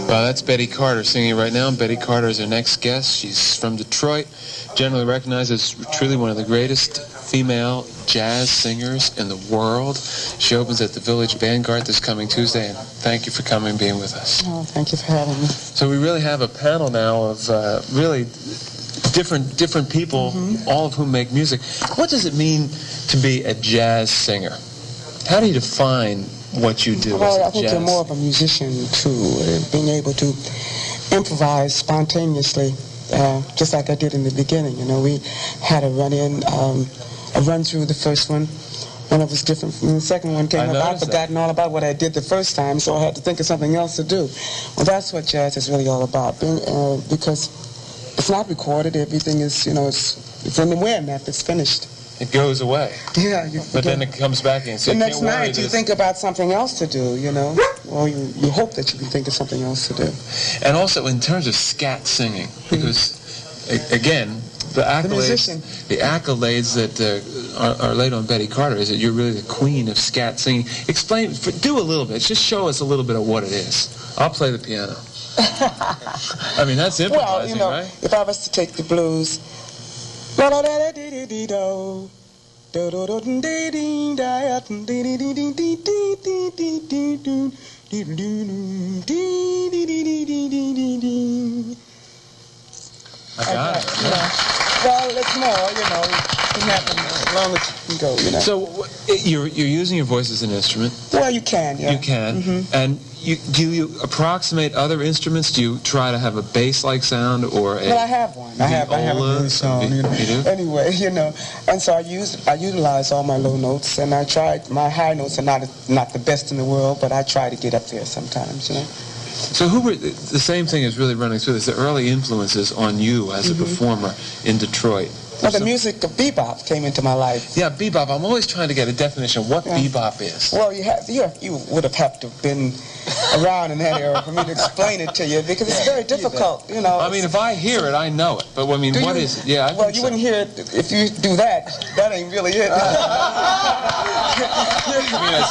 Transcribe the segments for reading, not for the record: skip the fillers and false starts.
Well, that's Betty Carter singing right now. Betty Carter is our next guest. She's from Detroit, generally recognized as truly one of the greatest female jazz singers in the world. She opens at the Village Vanguard this coming Tuesday, and thank you for coming and being with us. Oh, thank you for having me. So we really have a panel now of really different people, all of whom make music. What does it mean to be a jazz singer? How do you define what you do? Well, I think you're more of a musician too, being able to improvise spontaneously, just like I did in the beginning. You know, we had a run through the first one, and it was different from the second one came up. I'd forgotten all about what I did the first time, so I had to think of something else to do. Well, that's what jazz is really all about, because it's not recorded. Everything is, you know, it's in the wind after it's finished. It goes away. Yeah. But then it comes back in. So the next night you think about something else to do, you know. Or you hope that you can think of something else to do. And also in terms of scat singing, because, again, the accolades that are laid on Betty Carter is that you're really the queen of scat singing. Explain, do a little bit. Just show us a little bit of what it is. I'll play the piano. I mean, that's improvising, well, you know, right? If I was to take the blues, I got it. Yeah. Well, it's more, you know, it can happen as long as you can go, you know. So you're using your voice as an instrument? Well, you can, yeah. You can. And do you approximate other instruments? Do you try to have a bass-like sound or a... Well, I have one. I have a bass sound, you know. You do? Anyway, you know, and so I utilize all my low notes, and I tried, my high notes are not the best in the world, but I try to get up there sometimes, you know. So who were, the same thing is really running through this, the early influences on you as a performer in Detroit? Well, the music of bebop came into my life. Yeah, bebop. I'm always trying to get a definition of what bebop is. Well, you would have had to have been around in that era for me to explain it to you, because it's very difficult, you know. I mean, if I hear it, I know it. But, I mean, what is it? Yeah, well, you wouldn't hear it if you do that. That ain't really it.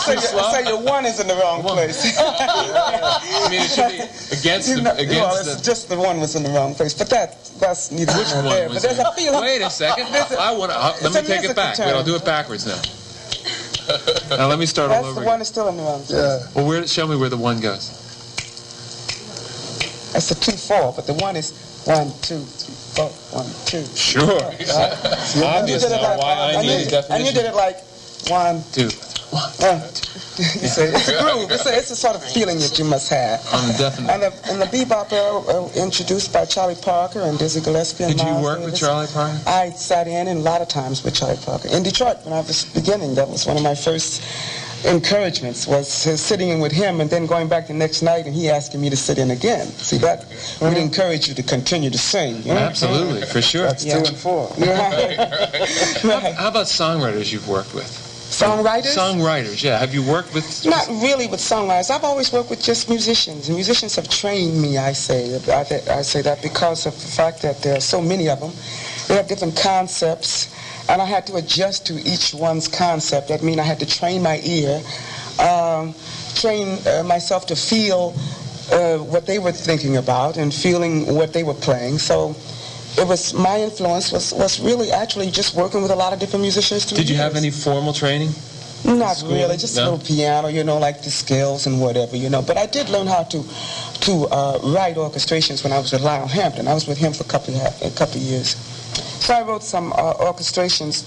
So your one is in the wrong place. I mean, it should be against the... Well, it's just the one was in the wrong place. But that's neither here nor there. But there's a feeling... Wait a second. Let me take it back. Wait, I'll do it backwards now. Now let me start all over again. The one is still in the wrong place. Yeah. Well, show me where the one goes. That's the 2-4, but the one is 1, 2, 3, 4, 1, 2. Sure. Obviously, why I need a definition. And you did it like 1, 2. 1, 2. It's a groove. It's a sort of feeling that you must have. Definitely. And the bebop era, introduced by Charlie Parker and Dizzy Gillespie. Did you work with Charlie Parker? I sat in a lot of times with Charlie Parker. In Detroit, when I was beginning, that was one of my first encouragements, was sitting in with him and then going back the next night and he asking me to sit in again. See, that would encourage you to continue to sing. You know? Absolutely, for sure. That's 2 and 4. Right. How about songwriters you've worked with? Songwriters? Songwriters, yeah. Have you worked with... Not really with songwriters. I've always worked with just musicians. And musicians have trained me, I say. I say that because of the fact that there are so many of them. They have different concepts, and I had to adjust to each one's concept. That means I had to train my ear, train myself to feel what they were thinking about and feeling what they were playing. So... it was, my influence was really actually just working with a lot of different musicians. Did you have any formal training? Not really, just a little piano, you know, like the scales and whatever, you know. But I did learn how to write orchestrations when I was with Lionel Hampton. I was with him for a couple of years. So I wrote some orchestrations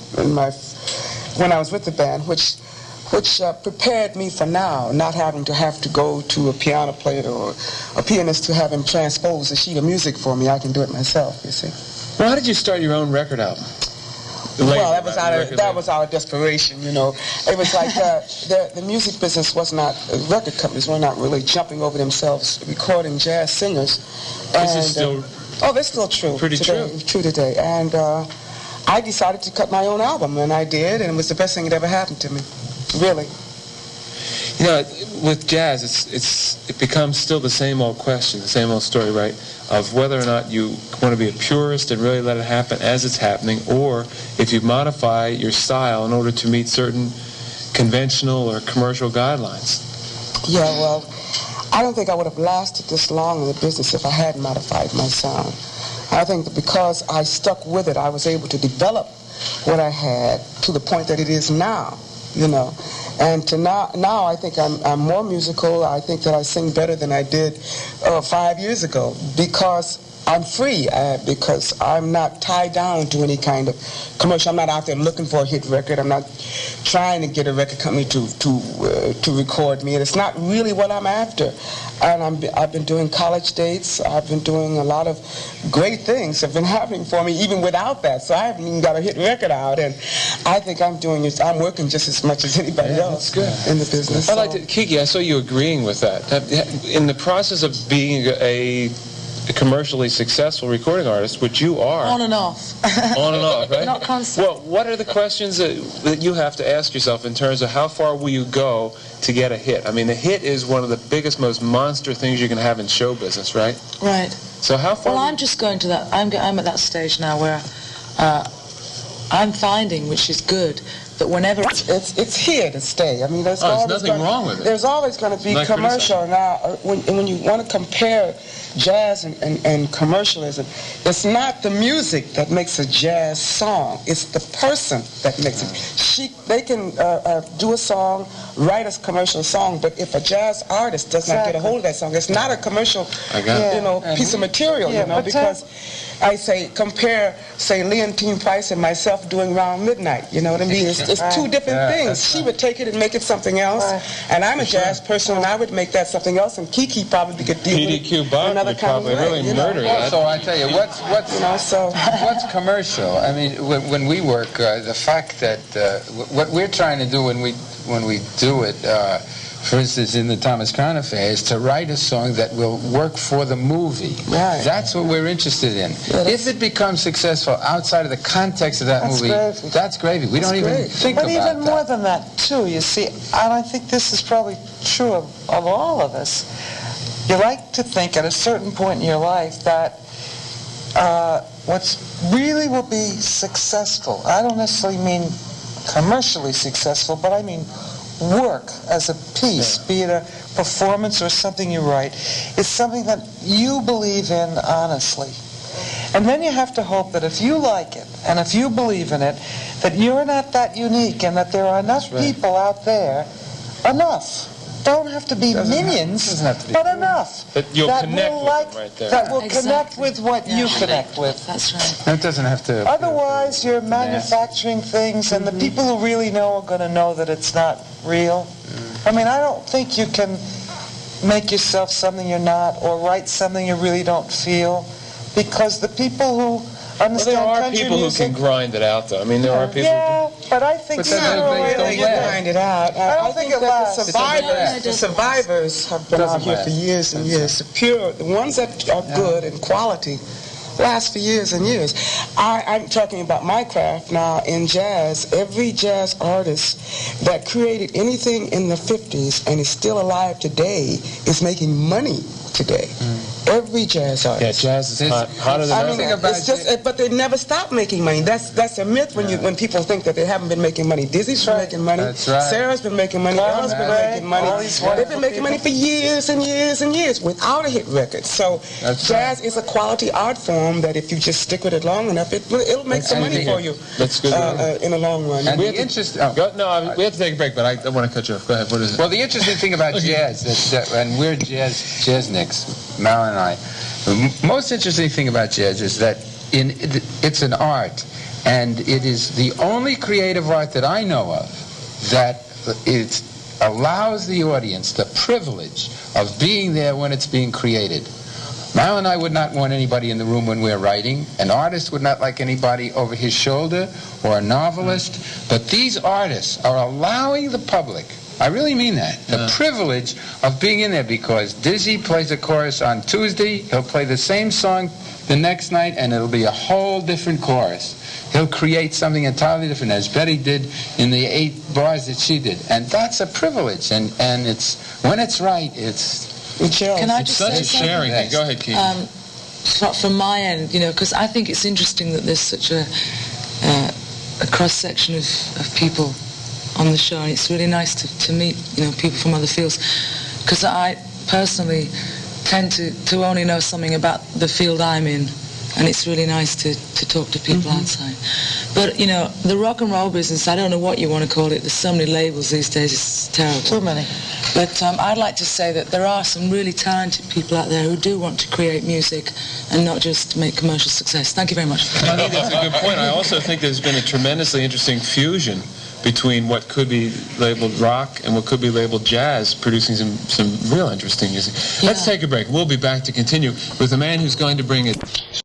when I was with the band, which prepared me for now, not having to go to a piano player or a pianist to have him transpose a sheet of music for me. I can do it myself, you see. Well, how did you start your own record album? Well, that was our desperation, you know. It was like the music business was not, record companies were not really jumping over themselves recording jazz singers. This is still... that's still true. Pretty today, true today. And I decided to cut my own album, and I did, and it was the best thing that ever happened to me. Really. You know, with jazz, it becomes still the same old question, the same old story, right? Of whether or not you want to be a purist and really let it happen as it's happening, or if you modify your style in order to meet certain conventional or commercial guidelines. Yeah, well, I don't think I would have lasted this long in the business if I hadn't modified my sound. I think that because I stuck with it, I was able to develop what I had to the point that it is now, you know. And to now I think I'm more musical. I think that I sing better than I did 5 years ago because I'm free, because I'm not tied down to any kind of commercial. I'm not out there looking for a hit record. I'm not trying to get a record company to record me. And it's not really what I'm after. And I've been doing college dates. I've been doing a lot of great things have been happening for me even without that. So I haven't even got a hit record out. And I think I'm working just as much as anybody else in the business. I like to, Kiki, I saw you agreeing with that. In the process of being a commercially successful recording artist, which you are. On and off. On and off, right? Not constant. Well, what are the questions that you have to ask yourself in terms of how far will you go to get a hit? I mean, the hit is one of the biggest, most monster things you can have in show business, right? Right. So how far... Well, I'm just going to that. I'm at that stage now where I'm finding, which is good, that whenever it's here to stay. I mean, there's nothing wrong with it. There's always going to be commercial. Now, when you want to compare jazz and commercialism, it's not the music that makes a jazz song. It's the person that makes it. They can do a song, write a commercial song, but if a jazz artist does not get a hold of that song, it's not a commercial, piece of material, because I say compare, say, Leontine Price and myself doing Round Midnight. You know what I mean? It's two different things. She would take it and make it something else, and I'm a jazz person, and I would make that something else, and Kiki probably could deal with PDQ Bob another would kind probably of way, really murder that. So I tell you, what's commercial? I mean, when we work, the fact that what we're trying to do when we do it, for instance, in the Thomas Crown Affair, is to write a song that will work for the movie. Right. That's what we're interested in. Yeah, if it becomes successful outside of the context of that movie, that's gravy. We don't even think about that. But even more than that, too, you see, and I think this is probably true of all of us. You like to think at a certain point in your life that what's really will be successful, I don't necessarily mean commercially successful, but I mean work as a piece, be it a performance or something you write, is something that you believe in honestly. And then you have to hope that if you like it, and if you believe in it, that you're not that unique, and that there are enough people out there, don't have to be millions, but enough that you'll connect with them right there. That will connect with what you connect with. That's right. That doesn't have to... Otherwise, you're manufacturing things, and the people who really know are going to know that it's not real. I mean, I don't think you can make yourself something you're not, or write something you really don't feel, because the people who understand there are people music, who can grind it out, though. I mean, there are people who can... but I think they grind it out. I think it lasts. The survivors have been out here for years and years. The ones that are good in quality last for years and years. I'm talking about my craft now in jazz. Every jazz artist that created anything in the 50s and is still alive today is making money today. Every jazz artist. Yeah, jazz is hotter than ever. It's just, but they never stop making money. That's a myth when people think that they haven't been making money. Dizzy's been making money. That's right. Sarah's been making money. Ella's been making money. They've been making money for years and years and years without a hit record. So jazz is a quality art form that if you just stick with it long enough, it'll make some money for you. That's good. In the long run. And we have to take a break, but I don't want to cut you off. Go ahead. What is it? Well, the interesting thing about jazz, and we're jazzniks, Mal and I, the most interesting thing about jazz is that it's an art, and it is the only creative art that I know of that it allows the audience the privilege of being there when it's being created. Mal and I would not want anybody in the room when we're writing. An artist would not like anybody over his shoulder, or a novelist. But these artists are allowing the public, I really mean that, the privilege of being in there, because Dizzy plays a chorus on Tuesday, he'll play the same song the next night, and it'll be a whole different chorus. He'll create something entirely different, as Betty did in the 8 bars that she did. And that's a privilege, and it's when it's right, it's... Can I just such say a sharing thing. Go ahead, Keith. From my end, because I think it's interesting that there's such a cross-section of people on the show, and it's really nice to meet, people from other fields. because I personally tend to only know something about the field I'm in, and it's really nice to talk to people outside. But, you know, the rock and roll business, I don't know what you want to call it. There's so many labels these days, it's terrible. Too many. But I'd like to say that there are some really talented people out there who do want to create music and not just make commercial success. Thank you very much. I think that's a good point. I also think there's been a tremendously interesting fusion between what could be labeled rock and what could be labeled jazz, producing some real interesting music. Let's take a break. We'll be back to continue with a man who's going to bring it.